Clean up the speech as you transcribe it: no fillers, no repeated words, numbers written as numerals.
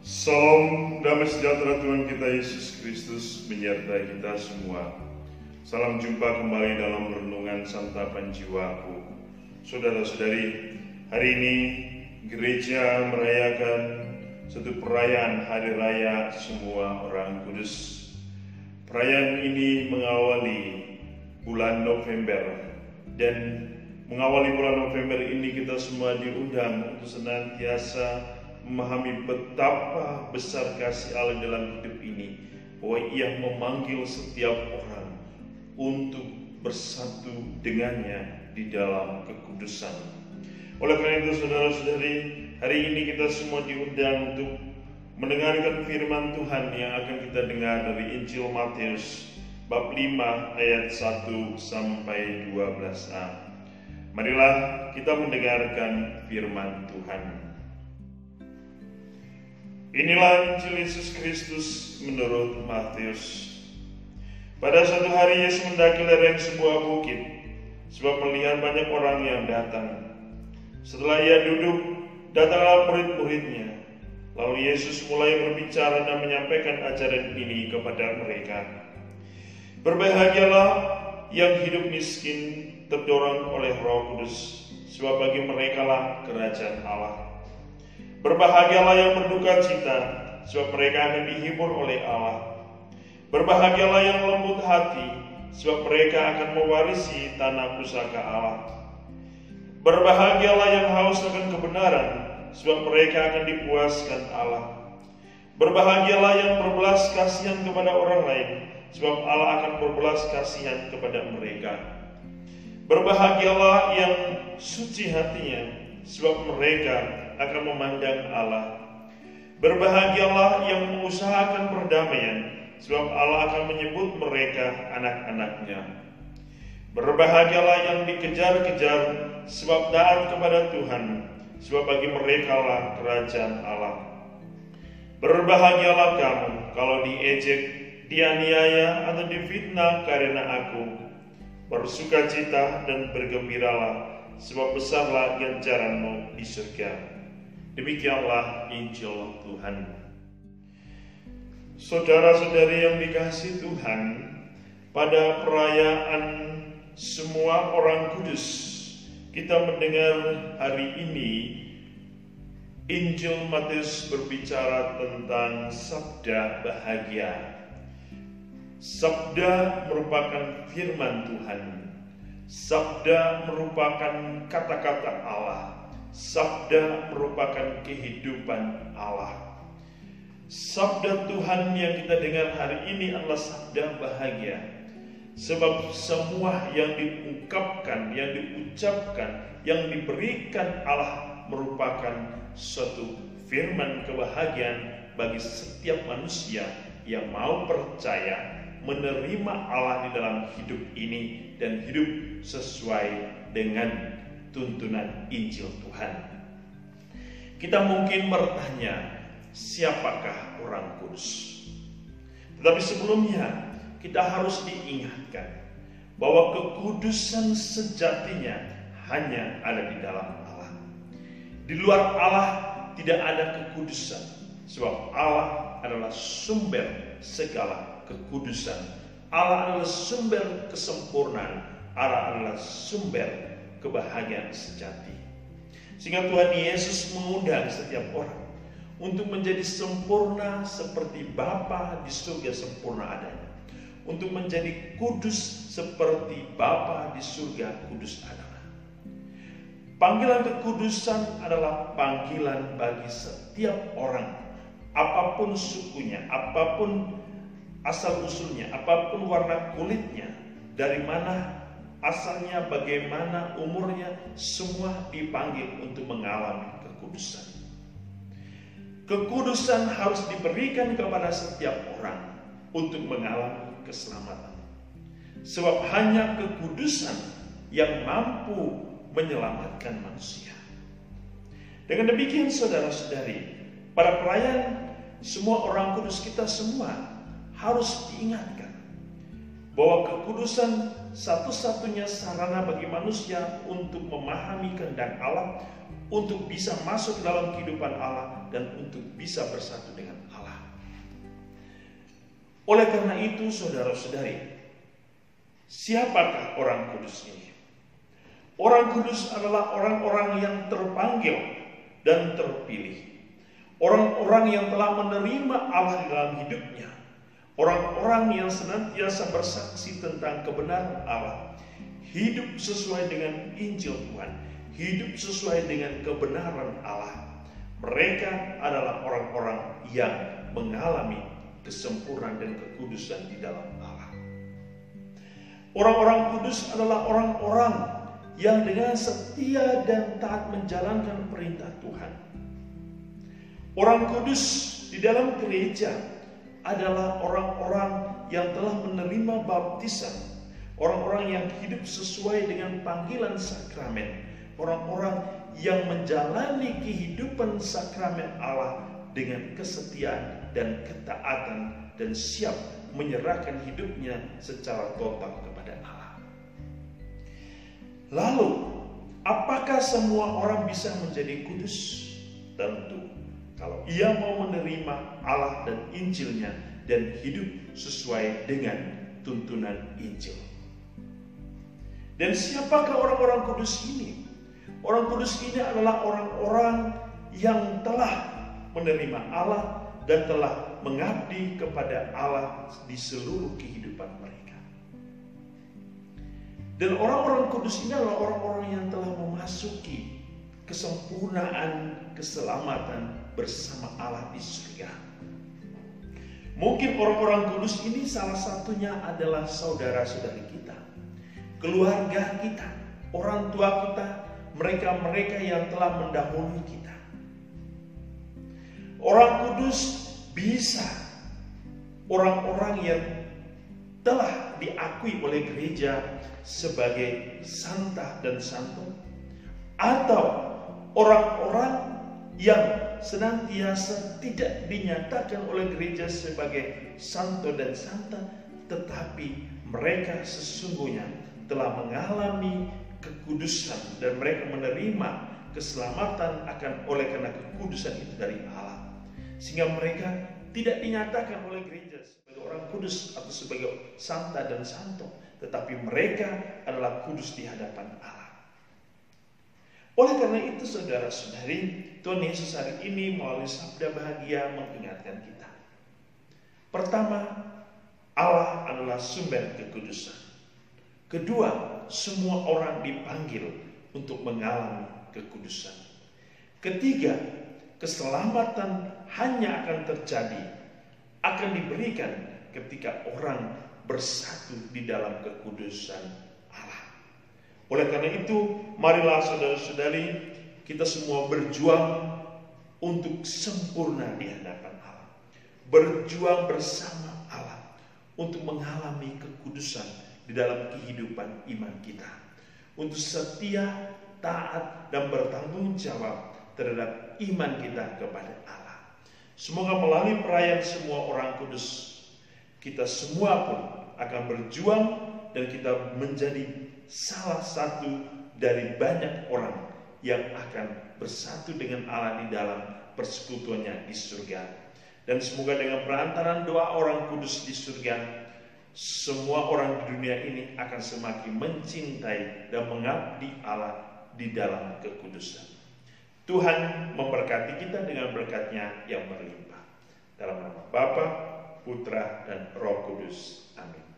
Salam damai sejahtera Tuhan kita Yesus Kristus menyertai kita semua. Salam jumpa kembali dalam renungan santapan jiwaku. Saudara-saudari, hari ini gereja merayakan satu perayaan hari raya semua orang kudus. Perayaan ini mengawali bulan November, dan mengawali bulan November ini kita semua diundang untuk senantiasa memahami betapa besar kasih Allah dalam hidup ini, bahwa Ia memanggil setiap orang untuk bersatu dengannya di dalam kekudusan. Oleh karena itu, saudara-saudari, hari ini kita semua diundang untuk mendengarkan firman Tuhan yang akan kita dengar dari Injil Matius bab 5 ayat 1 sampai 12a. Marilah kita mendengarkan firman Tuhan. Inilah Injil Yesus Kristus menurut Matius. Pada suatu hari Yesus mendaki lereng sebuah bukit, sebab melihat banyak orang yang datang. Setelah Ia duduk, datanglah murid-muridnya. Lalu Yesus mulai berbicara dan menyampaikan ajaran ini kepada mereka. Berbahagialah yang hidup miskin, terdorong oleh Roh Kudus, sebab bagi merekalah kerajaan Allah. Berbahagialah yang berduka cita, sebab mereka akan dihibur oleh Allah. Berbahagialah yang lembut hati, sebab mereka akan mewarisi tanah pusaka Allah. Berbahagialah yang haus akan kebenaran, sebab mereka akan dipuaskan Allah. Berbahagialah yang berbelas kasihan kepada orang lain, sebab Allah akan berbelas kasihan kepada mereka. Berbahagialah yang suci hatinya, sebab mereka akan memandang Allah. Berbahagialah yang mengusahakan perdamaian, sebab Allah akan menyebut mereka anak-anaknya. Berbahagialah yang dikejar-kejar, sebab taat kepada Tuhan, sebab bagi mereka lah kerajaan Allah. Berbahagialah kamu kalau diejek, dianiaya, atau difitnah karena aku. Bersukacita dan bergembiralah, sebab besarlah ganjaranmu di surga. Demikianlah Injil Tuhan. Saudara-saudari yang dikasihi Tuhan, pada perayaan semua orang kudus, kita mendengar hari ini Injil Matius berbicara tentang sabda bahagia. Sabda merupakan firman Tuhan. Sabda merupakan kata-kata Allah. Sabda merupakan kehidupan Allah. Sabda Tuhan yang kita dengar hari ini adalah sabda bahagia. Sebab semua yang diungkapkan, yang diucapkan, yang diberikan Allah merupakan suatu firman kebahagiaan bagi setiap manusia yang mau percaya, menerima Allah di dalam hidup ini dan hidup sesuai dengan tuntunan Injil Tuhan. Kita mungkin bertanya, siapakah orang kudus? Tetapi sebelumnya kita harus diingatkan bahwa kekudusan sejatinya hanya ada di dalam Allah. Di luar Allah tidak ada kekudusan, sebab Allah adalah sumber segala kekudusan. Allah adalah sumber kesempurnaan. Allah adalah sumber kebahagiaan sejati. Sehingga Tuhan Yesus mengundang setiap orang untuk menjadi sempurna seperti Bapa di surga sempurna adanya. Untuk menjadi kudus seperti Bapa di surga kudus adanya. Panggilan kekudusan adalah panggilan bagi setiap orang, apapun sukunya, apapun asal-usulnya, apapun warna kulitnya, dari mana asalnya, bagaimana umurnya, semua dipanggil untuk mengalami kekudusan. Kekudusan harus diberikan kepada setiap orang untuk mengalami keselamatan. Sebab hanya kekudusan yang mampu menyelamatkan manusia. Dengan demikian, saudara-saudari, pada perayaan semua orang kudus, kita semua harus diingatkan bahwa kekudusan satu-satunya sarana bagi manusia untuk memahami kehendak Allah, untuk bisa masuk dalam kehidupan Allah dan untuk bisa bersatu dengan Allah. Oleh karena itu, saudara-saudari, siapakah orang kudus ini? Orang kudus adalah orang-orang yang terpanggil dan terpilih. Orang-orang yang telah menerima Allah di dalam hidupnya. Orang-orang yang senantiasa bersaksi tentang kebenaran Allah. Hidup sesuai dengan Injil Tuhan. Hidup sesuai dengan kebenaran Allah. Mereka adalah orang-orang yang mengalami kesempurnaan dan kekudusan di dalam Allah. Orang-orang kudus adalah orang-orang yang dengan setia dan taat menjalankan perintah Tuhan. Orang kudus di dalam gereja adalah orang-orang yang telah menerima baptisan, orang-orang yang hidup sesuai dengan panggilan sakramen, orang-orang yang menjalani kehidupan sakramen Allah dengan kesetiaan dan ketaatan dan siap menyerahkan hidupnya secara total kepada Allah. Lalu, apakah semua orang bisa menjadi kudus? Tentu, kalau ia mau menerima Allah dan Injilnya dan hidup sesuai dengan tuntunan Injil. Dan siapakah orang-orang kudus ini? Orang kudus ini adalah orang-orang yang telah menerima Allah dan telah mengabdi kepada Allah di seluruh kehidupan mereka. Dan orang-orang kudus ini adalah orang-orang yang telah memasuki kesempurnaan keselamatan bersama Allah di surga. Mungkin orang-orang kudus ini salah satunya adalah saudara-saudari kita, keluarga kita, orang tua kita, mereka-mereka yang telah mendahului kita. Orang kudus bisa orang-orang yang telah diakui oleh gereja sebagai santa dan santo, atau orang-orang yang senantiasa tidak dinyatakan oleh gereja sebagai santo dan santa, tetapi mereka sesungguhnya telah mengalami kekudusan dan mereka menerima keselamatan oleh karena kekudusan itu dari Allah, sehingga mereka tidak dinyatakan oleh gereja sebagai orang kudus atau sebagai santa dan santo, tetapi mereka adalah kudus di hadapan Allah. Oleh karena itu, saudara-saudari, Tuhan Yesus hari ini melalui sabda bahagia mengingatkan kita. Pertama, Allah adalah sumber kekudusan. Kedua, semua orang dipanggil untuk mengalami kekudusan. Ketiga, keselamatan hanya akan terjadi, akan diberikan ketika orang bersatu di dalam kekudusan Allah. Oleh karena itu, marilah saudara-saudari, kita semua berjuang untuk sempurna di hadapan Allah. Berjuang bersama Allah untuk mengalami kekudusan di dalam kehidupan iman kita. Untuk setia, taat, dan bertanggung jawab terhadap iman kita kepada Allah. Semoga melalui perayaan semua orang kudus, kita semua pun akan berjuang dan kita menjadi salah satu dari banyak orang yang akan bersatu dengan Allah di dalam persekutuannya di surga. Dan semoga dengan perantaraan doa orang kudus di surga, semua orang di dunia ini akan semakin mencintai dan mengabdi Allah di dalam kekudusan. Tuhan memberkati kita dengan berkat-Nya yang berlimpah. Dalam nama Bapa, Putra, dan Roh Kudus. Amin.